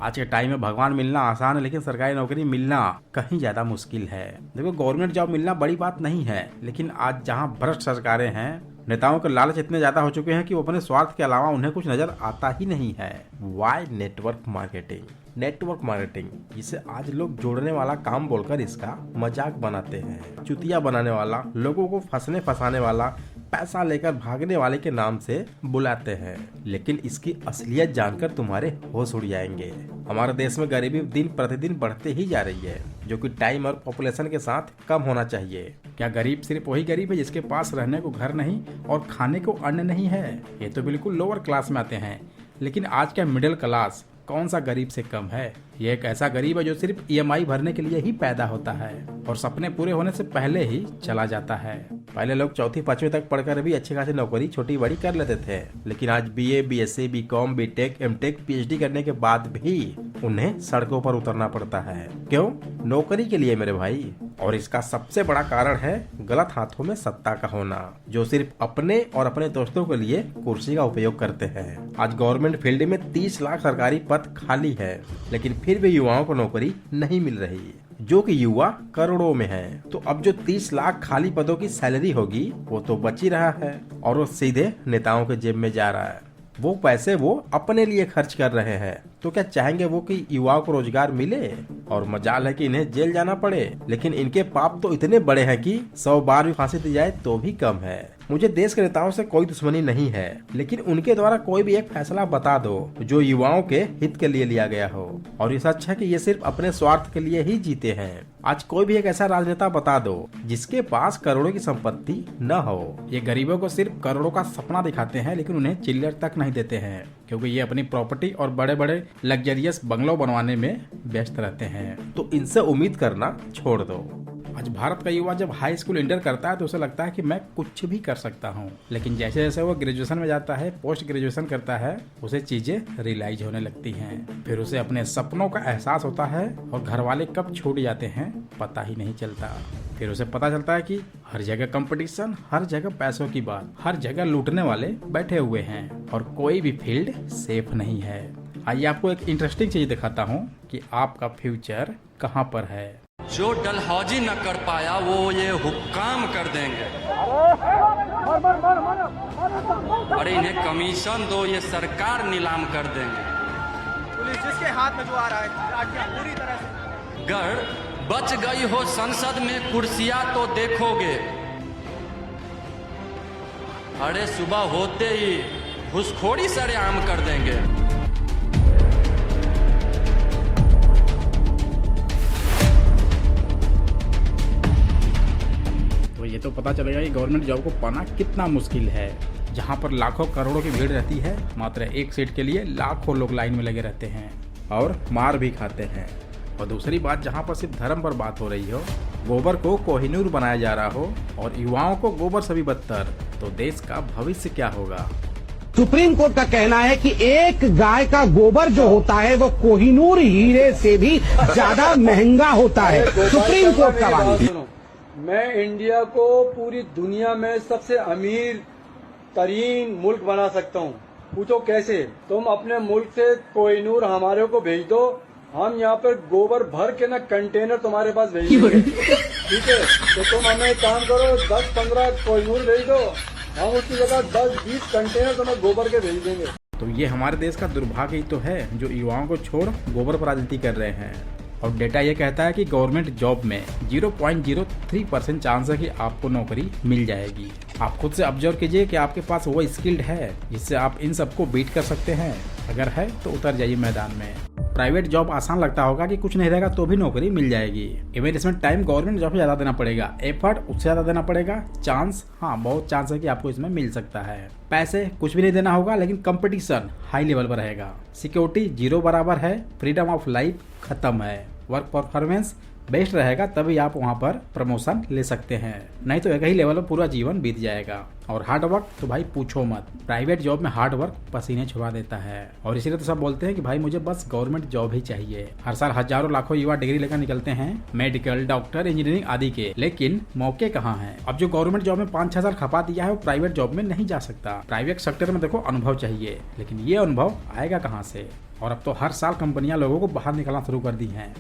आज के टाइम में भगवान मिलना आसान है, लेकिन सरकारी नौकरी मिलना कहीं ज्यादा मुश्किल है। देखो, गवर्नमेंट जॉब मिलना बड़ी बात नहीं है, लेकिन आज जहां भ्रष्ट सरकारें हैं, नेताओं के लालच इतने ज्यादा हो चुके हैं कि वो अपने स्वार्थ के अलावा उन्हें कुछ नजर आता ही नहीं है। Why network marketing? Network marketing, जिसे आज लोग जोड़ने वाला काम बोलकर इसका मजाक बनाते हैं। चुतिया बनाने वाला, लोगों को फंसने फंसाने वाला, पैसा लेकर भागने वाले के नाम से बुलाते हैं, लेकिन इसकी असलियत जानकर तुम्हारे होश उड़ जाएंगे। हमारे देश में गरीबी दिन प्रतिदिन बढ़ते ही जा रही है, जो कि टाइम और पॉपुलेशन के साथ कम होना चाहिए। क्या गरीब सिर्फ वही गरीब है जिसके पास रहने को घर नहीं और खाने को अन्न नहीं है? ये तो बिल्कुल लोअर क्लास में आते हैं। लेकिन आज का मिडिल क्लास कौन सा गरीब से कम है? ये एक ऐसा गरीब है जो सिर्फ EMI भरने के लिए ही पैदा होता है और सपने पूरे होने से पहले ही चला जाता है। पहले लोग चौथी पांचवी तक पढ़कर भी अच्छी खासी नौकरी छोटी बड़ी कर लेते थे, लेकिन आज BA, BSc, BCom, BTech, MTech, PhD करने के बाद भी उन्हें सड़कों पर उतरना पड़ता है। क्यों? नौकरी के लिए मेरे भाई। और इसका सबसे बड़ा कारण है गलत हाथों में सत्ता का होना, जो सिर्फ अपने और अपने दोस्तों के लिए कुर्सी का उपयोग करते हैं। आज गवर्नमेंट फील्ड में 30 लाख सरकारी पद खाली है, लेकिन फिर भी युवाओं को नौकरी नहीं मिल रही, जो कि युवा करोड़ों में है। तो अब जो 30 लाख खाली पदों की सैलरी होगी वो तो बच ही रहा है और वो सीधे नेताओं के जेब में जा रहा है। वो पैसे वो अपने लिए खर्च कर रहे हैं। तो क्या चाहेंगे वो कि युवाओं को रोजगार मिले? और मजाल है कि इन्हें जेल जाना पड़े, लेकिन इनके पाप तो इतने बड़े हैं कि 100 बार भी फांसी दी जाए तो भी कम है। मुझे देश के नेताओं से कोई दुश्मनी नहीं है, लेकिन उनके द्वारा कोई भी एक फैसला बता दो जो युवाओं के हित के लिए लिया गया हो, और ये सच है कि ये सिर्फ अपने स्वार्थ के लिए ही जीते हैं। आज कोई भी एक ऐसा राजनेता बता दो जिसके पास करोड़ों की संपत्ति न हो। ये गरीबों को सिर्फ करोड़ों का सपना दिखाते हैं, लेकिन उन्हें चिल्लर तक नहीं देते हैं, क्योंकि ये अपनी प्रॉपर्टी और बड़े बड़े लग्जरियस बंगलों बनवाने में व्यस्त रहते हैं। तो इनसे उम्मीद करना छोड़ दो। आज भारत का युवा जब हाई स्कूल इंटर करता है तो उसे लगता है कि मैं कुछ भी कर सकता हूँ, लेकिन जैसे जैसे वो ग्रेजुएशन में जाता है, पोस्ट ग्रेजुएशन करता है, उसे चीजें रियलाइज होने लगती हैं। फिर उसे अपने सपनों का एहसास होता है और घर वाले कब छूट जाते हैं पता ही नहीं चलता। फिर उसे पता चलता है कि हर जगह कंपटीशन, हर जगह पैसों की बात, हर जगह लूटने वाले बैठे हुए हैं और कोई भी फील्ड सेफ नहीं है। आइए आपको एक इंटरेस्टिंग चीज दिखाता हूँ कि आपका फ्यूचर कहाँ पर है। जो डलहौजी न कर पाया वो ये हुक्काम कर देंगे। अरे इन्हें कमीशन दो, ये सरकार नीलाम कर देंगे। पुलिस जिसके हाथ में जो आ रहा है लाठियां पूरी तरह से। गर बच गई हो संसद में कुर्सियां तो देखोगे। अरे सुबह होते ही घुसखोरी सरेआम कर देंगे। ये तो पता चलेगा कि गवर्नमेंट जॉब को पाना कितना मुश्किल है। जहाँ पर लाखों करोड़ों की भीड़ रहती है, मात्र एक सीट के लिए लाखों लोग लाइन में लगे रहते हैं और मार भी खाते हैं। और दूसरी बात, जहाँ पर सिर्फ धर्म पर बात हो रही हो, गोबर को कोहिनूर बनाया जा रहा हो और युवाओं को गोबर से भी बदतर, तो देश का भविष्य क्या होगा? सुप्रीम कोर्ट का कहना है कि एक गाय का गोबर जो होता है वो कोहिनूर हीरे से भी ज्यादा महंगा होता है। सुप्रीम कोर्ट का वादा। मैं इंडिया को पूरी दुनिया में सबसे अमीर तरीन मुल्क बना सकता हूँ। पूछो कैसे? तुम अपने मुल्क से कोहिनूर हमारे को भेज दो, हम यहाँ पर गोबर भर के ना कंटेनर तुम्हारे पास भेज देंगे। ठीक है, तो तुम हमें एक काम करो, 10-15 कोहिनूर भेज दो, हम उसकी जगह 10-20 कंटेनर तुम्हें गोबर के भेज देंगे। तो ये हमारे देश का दुर्भाग्य ही तो है, जो युवाओं को छोड़ गोबर पर राजनीति कर रहे हैं। और डेटा ये कहता है कि गवर्नमेंट जॉब में 0.03% चांस है कि आपको नौकरी मिल जाएगी। आप खुद से ऑब्जर्व कीजिए कि आपके पास वो स्किल्ड है जिससे आप इन सबको बीट कर सकते हैं। अगर है तो उतर जाइए मैदान में। प्राइवेट जॉब आसान लगता होगा कि कुछ नहीं रहेगा तो भी नौकरी मिल जाएगी। इवन इसमें टाइम गवर्नमेंट जॉब से ज्यादा देना पड़ेगा, एफर्ट उससे ज्यादा देना पड़ेगा, चांस हाँ बहुत चांस है कि आपको इसमें मिल सकता है। पैसे कुछ भी नहीं देना होगा, लेकिन कंपटीशन हाई लेवल पर रहेगा। सिक्योरिटी 0 बराबर है, फ्रीडम ऑफ लाइफ खत्म है। वर्क परफॉर्मेंस बेस्ट रहेगा तभी आप वहाँ पर प्रमोशन ले सकते हैं, नहीं तो एक ही लेवल पर पूरा जीवन बीत जाएगा। और हार्ड वर्क तो भाई पूछो मत, प्राइवेट जॉब में हार्ड वर्क पसीने छुड़ा देता है। और इसीलिए तो सब बोलते हैं कि भाई मुझे बस गवर्नमेंट जॉब ही चाहिए। हर साल हजारों लाखों युवा डिग्री लेकर निकलते हैं, मेडिकल, डॉक्टर, इंजीनियरिंग आदि के, लेकिन मौके कहाँ हैं? अब जो गवर्नमेंट जॉब में 5-6 साल खपा दिया है वो प्राइवेट जॉब में नहीं जा सकता। प्राइवेट सेक्टर में देखो अनुभव चाहिए, लेकिन ये अनुभव आएगा कहाँ से? और अब तो हर साल कंपनियां लोगों को बाहर निकालना शुरू कर दी हैं।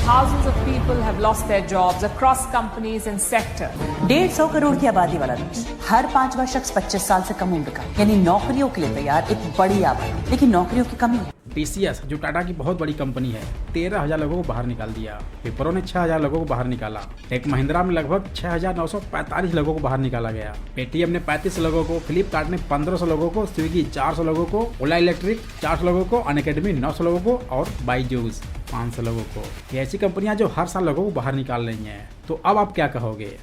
Thousands of people have lost their jobs across companies and sector. 150 crore की आबादी वाला देश, हर 5वां शख्स 25 साल से कम उम्र का, यानी नौकरियों के लिए तैयार एक बड़ी आबादी, लेकिन नौकरियों की कमी है। TCS जो टाटा की बहुत बड़ी कंपनी है, 13,000 लोगों को बाहर निकाल दिया। विप्रो ने 6,000 लोगों को बाहर निकाला। टेक महिंद्रा में लगभग 6,945 लोगों को बाहर निकाला गया। पेटीएम ने 35 लोगों को, फ्लिपकार्ट ने 1,500 लोगों को, स्विगी 400 लोगों को, ओला इलेक्ट्रिक 400 लोगों को, अनअकैडमी 900 लोगों को और बाईजूस 500 लोगों को। ये ऐसी कंपनियां जो हर साल लोगों को बाहर निकाल रही हैं। तो अब आप क्या कहोगे?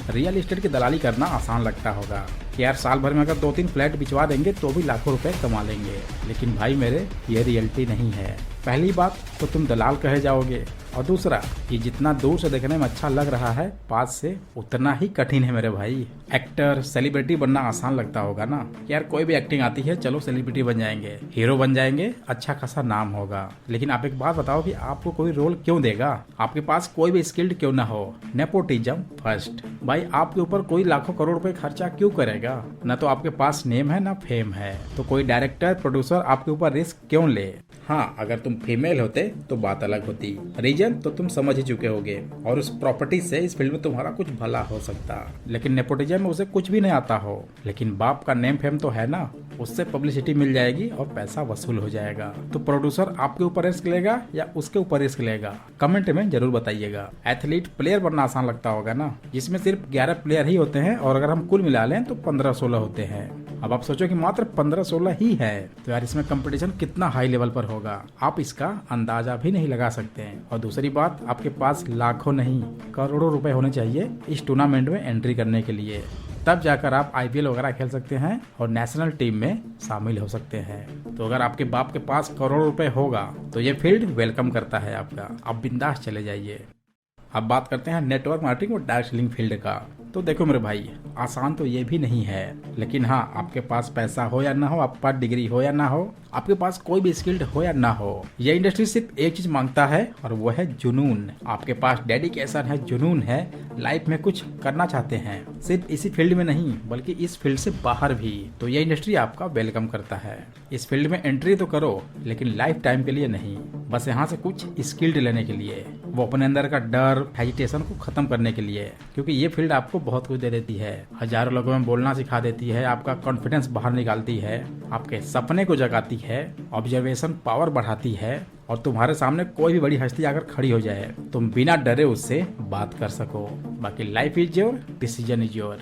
रियल एस्टेट की दलाली करना आसान लगता होगा कि यार साल भर में अगर 2-3 फ्लैट बिचवा देंगे तो भी लाखों रुपए कमा लेंगे, लेकिन भाई मेरे ये रियलिटी नहीं है। पहली बात तो तुम दलाल कहे जाओगे, और दूसरा ये जितना दूर से देखने में अच्छा लग रहा है, पास से उतना ही कठिन है मेरे भाई। एक्टर सेलिब्रिटी बनना आसान लगता होगा ना, यार कोई भी एक्टिंग आती है, चलो सेलिब्रिटी बन जाएंगे, हीरो बन जाएंगे, अच्छा खासा नाम होगा। लेकिन आप एक बात बताओ कि आपको कोई रोल क्यों देगा? आपके पास कोई भी स्किल्ड क्यों ना हो? Nepotism first. भाई आपके ऊपर कोई लाखों करोड़ रुपए खर्चा क्यों करेगा? ना तो आपके पास नेम है ना फेम है, तो कोई डायरेक्टर प्रोड्यूसर आपके ऊपर रिस्क क्यों ले? हाँ, अगर तुम फीमेल होते तो बात अलग होती। रीजन तो तुम समझ ही चुके होगे, और उस प्रॉपर्टी से इस फील्ड में तुम्हारा कुछ भला हो सकता। लेकिन नेपोटिज्म में उसे कुछ भी नहीं आता हो, लेकिन बाप का नेम फेम तो है ना, उससे पब्लिसिटी मिल जाएगी और पैसा वसूल हो जाएगा। तो प्रोड्यूसर आपके ऊपर रिस्क लेगा या उसके ऊपर रिस्क लेगा? कमेंट में जरूर बताइएगा। एथलीट प्लेयर बनना आसान लगता होगा ना, जिसमें सिर्फ 11 प्लेयर ही होते हैं, और अगर हम कुल मिला लें तो 15-16 होते हैं। अब आप सोचो कि मात्र 15-16 ही है, तो यार इसमें कंपटीशन कितना हाई लेवल पर होगा, आप इसका अंदाजा भी नहीं लगा सकते हैं। और दूसरी बात, आपके पास लाखों नहीं करोड़ों रुपए होने चाहिए इस टूर्नामेंट में एंट्री करने के लिए, तब जाकर आप IPL वगैरह खेल सकते हैं और नेशनल टीम में शामिल हो सकते हैं। तो अगर आपके बाप के पास करोड़ों रुपए होगा तो ये फील्ड वेलकम करता है आपका, आप बिंदास चले जाइए। अब बात करते हैं नेटवर्क मार्केटिंग और डायरेक्ट सेलिंग फील्ड का। तो देखो मेरे भाई, आसान तो ये भी नहीं है, लेकिन हाँ, आपके पास पैसा हो या ना हो, आपके पास डिग्री हो या ना हो, आपके पास कोई भी स्किल्ड हो या ना हो, ये इंडस्ट्री सिर्फ एक चीज मांगता है और वो है जुनून। आपके पास डेडिकेशन है, जुनून है, लाइफ में कुछ करना चाहते हैं, सिर्फ इसी फील्ड में नहीं बल्कि इस फील्ड से बाहर भी, तो ये इंडस्ट्री आपका वेलकम करता है। इस फील्ड में एंट्री तो करो, लेकिन लाइफ टाइम के लिए नहीं, बस यहाँ से कुछ स्किल्ड लेने के लिए, वो अपने अंदर का डर, हेजिटेशन को खत्म करने के लिए, क्योंकि ये फील्ड आपको बहुत कुछ दे देती है। हजारों लोगों में बोलना सिखा देती है, आपका कॉन्फिडेंस बाहर निकालती है, आपके सपने को जगाती है, ऑब्जर्वेशन पावर बढ़ाती है, और तुम्हारे सामने कोई भी बड़ी हस्ती आकर खड़ी हो जाए, तुम बिना डरे उससे बात कर सको। बाकी life is your, decision is your.